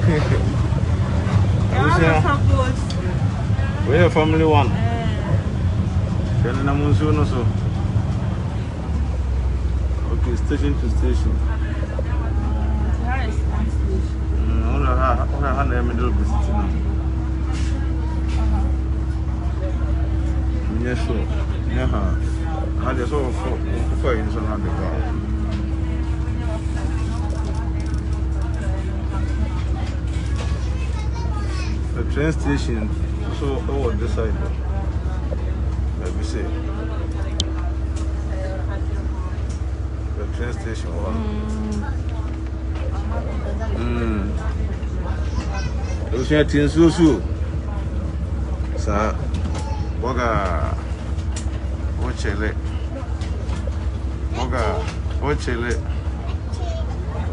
We are family one. Okay, station to station. Yes, sir. Yeah, how do you so for in some other car? The train station, so over this side. Let me see. The train station one. Those are things so. Sir, Boga, Ochele, Boga, Ochele,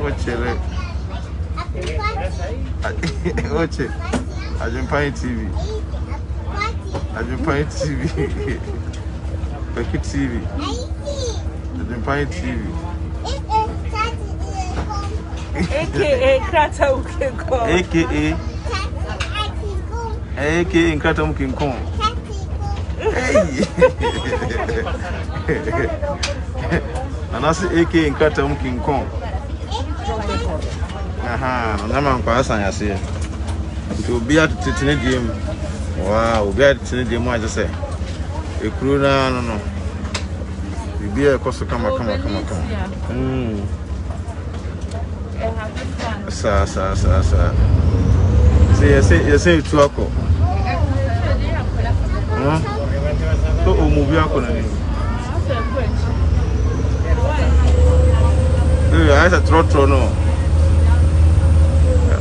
Ochele, Oche, AdwenepaheneTv, AdwenepaheneTv BeckyTv, AdwenepaheneTV. AKA Kratom King Kong. AKA Kratom King Kong. Hey. And I say AKA Kratom King Kong. No man pass on you. To be at the Tinedium. Wow, be at the Tinedium, I just say. A crew no. You be a cost to come. Sir. Say to Ako. So, movie Ako. I said, trotro, no.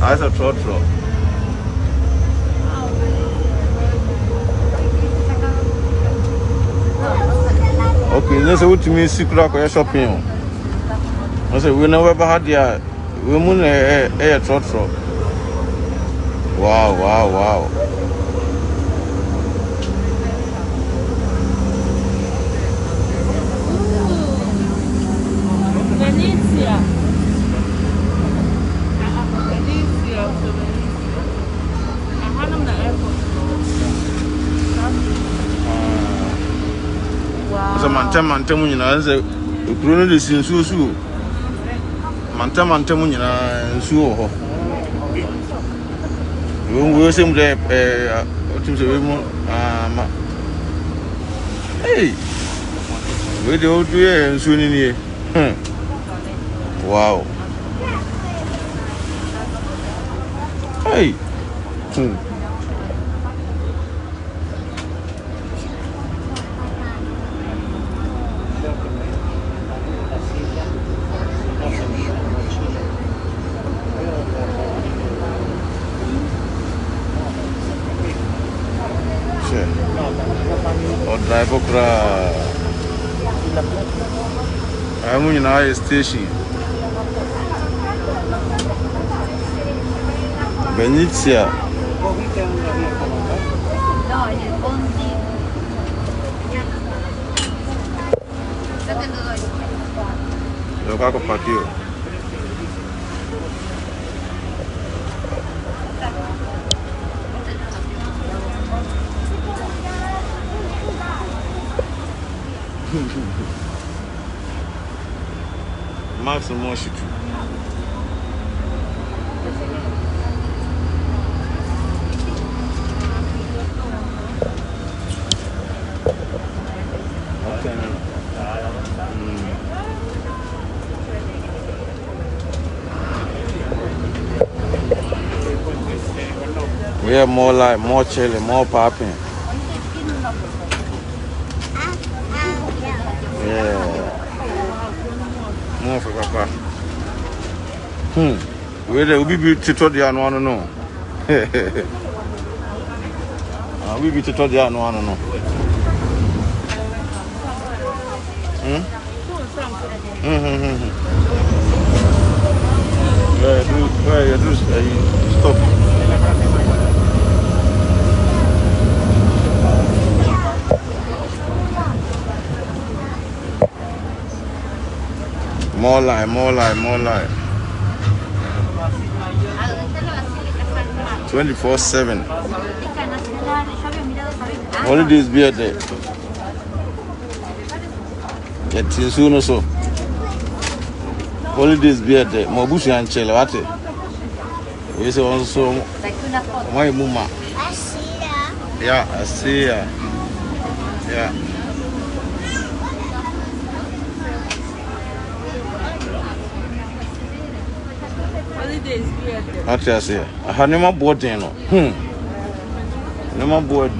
I said, trotro. Okay, let's say what you mean, secret shopping. I said, we never had the women a trotro. Wow. Venezia. Wow. So mantem you know say ukuru no sin susu. Mantem you know nsuo ho. We say we hey. We do nsuo ni ni. Wow. Hey. Driver kra I'm in our station venezia lo kako patio Max and more shit. We have more light, more chilling, more popping. Yeah. More for Papa. We'll be to the one no. We be to the one no. Stop. More light. 24/7. Holidays be at there. Get soon so. Holidays be at there. Mobushi and Chelawate. We say also my mama. Yeah, I see ya. Yeah. Holidays be at there. What I say? I have never bought in. Never bought in.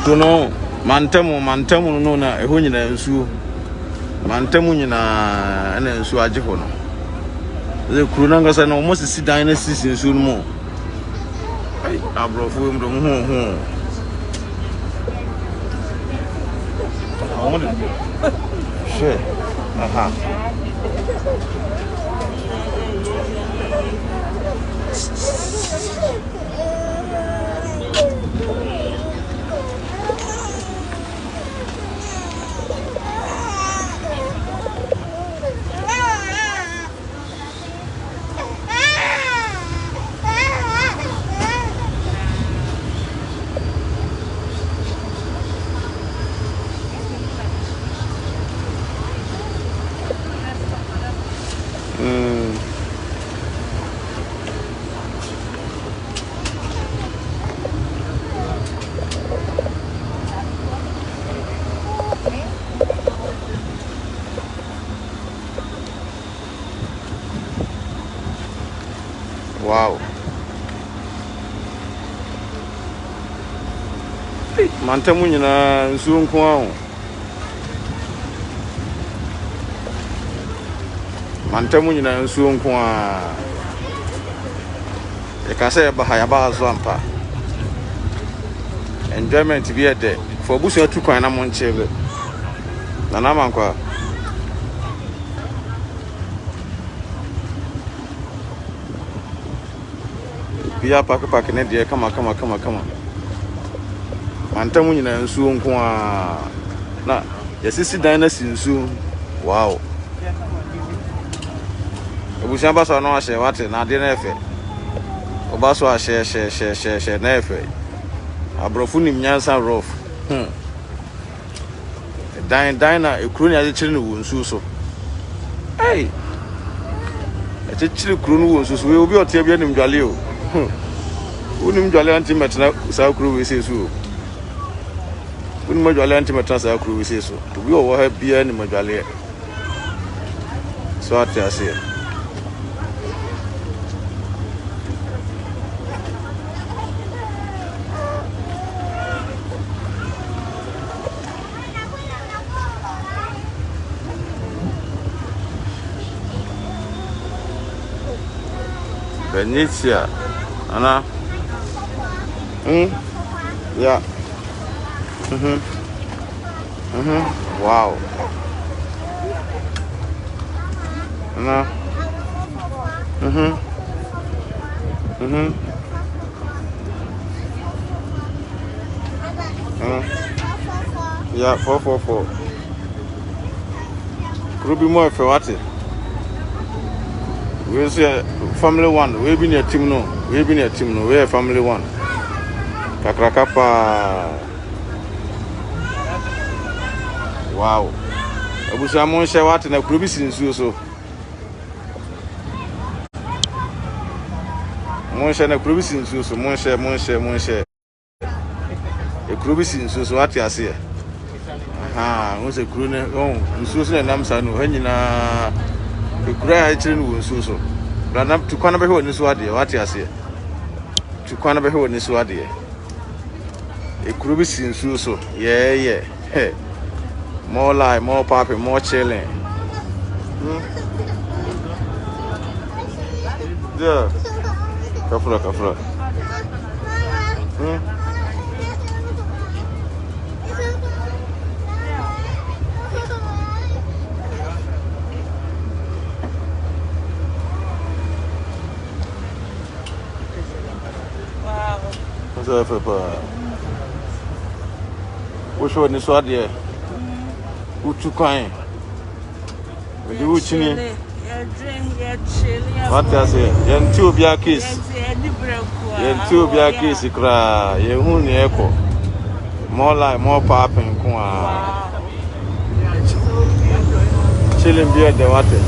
We know mantamu no na eho nyina nsuo mantamu nyina na nsuo agye ho no ze kuru na ngasa na almost si dan na sisi nsuo no mo ai abrofo mu do ho shit aha wow. Mantamu nyina nsuo nko a. Mantamu nyina nsuo nko a. E ka say ba ha ya ba zo ampa. Enjoyment be there. For busu atu kwan na mo nchebe. Na na mankwa. Bia pak ne de kama. Mantamu nyina nsuo nko a. Na yesisi dan na sinsu. Wow. Obusia ba so no ahye wate na de na efe. Oba so ahye she na efe. Abrofu nim nyansa rof. Dan na ekuru ni ade chire no wonsu so. Hey. Ate chire kuru no wonsu so we obi ote bia nim dwale o. Unim dwale anti metna sa kuru we sesu. Unim dwale anti metna sa kuru we sesu. Obi o wo ha bia ni dwale. So ate ase. Venezia, Anna. Yeah. Wow. Anna. Yeah, 444. Could be more if you want it. We say family one. We been a team no. We been a team no. We are family one. Kakrakapa. Wow. Abusa mon share what na kurubi sinsu so. Mon share na kurubi sinsu so. Mon share. E kurubi sinsu so what you say. Aha, mo se kuru ne. Nsu so na namsa no. Hanyina Kura children will so. Run up to Conabe in this wadi, what you say? To Conabe in this wadi. A crubis in so. Yeah. Hey. More life, more papi, more chilling. Yeah. Kafra. Wow. What's up, Papa? Which one is what there? Who took kind? You chilling? You're chilling. What I say? You're two be a kiss. You're two be a kiss. Cry. You're only echo. More like more popping. Wow. Chilling beer the water.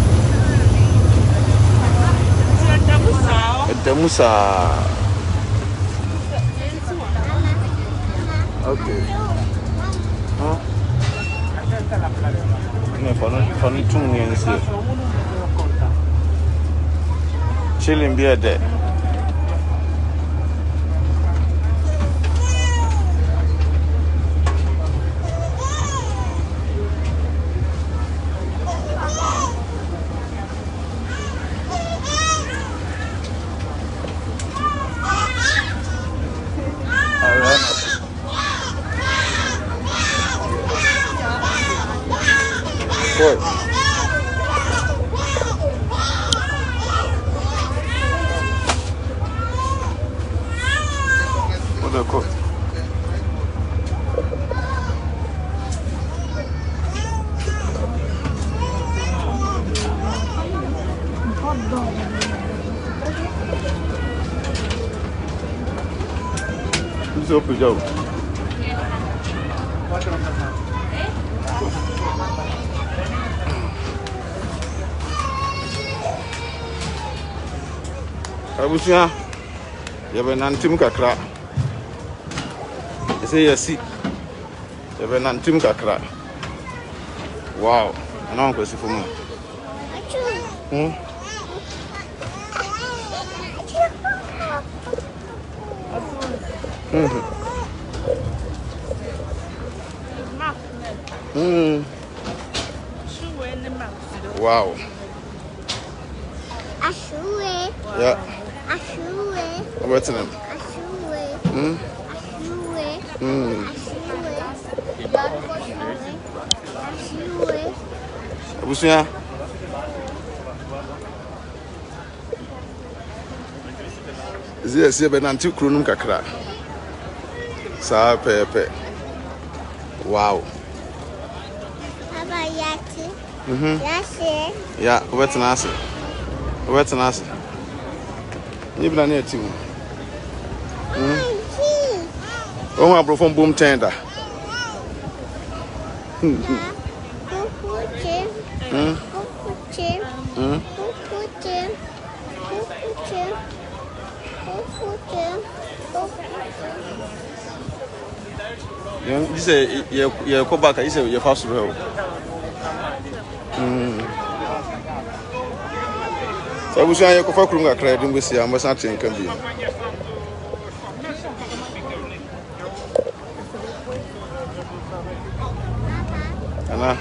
The Musa. Okay. Huh? No, for 2 years. Chilling beer there. Boy. What the cook? Who's up with you? Abusia, you be nantim kakra. You say yes, you be nantim kakra. Wow, I know I'm for me. Wow. Yeah. What's the name? Abusia. Yes, you be nanti krunum kakra. Sa pepe. Wow. Yeah, what's an answer? What's an answer? You've done it too. Oh, my bro from Boom Tender. You say you're go back, you say you're fast road. So I wish I could fuck a credit with you. I must not think of you. Anna.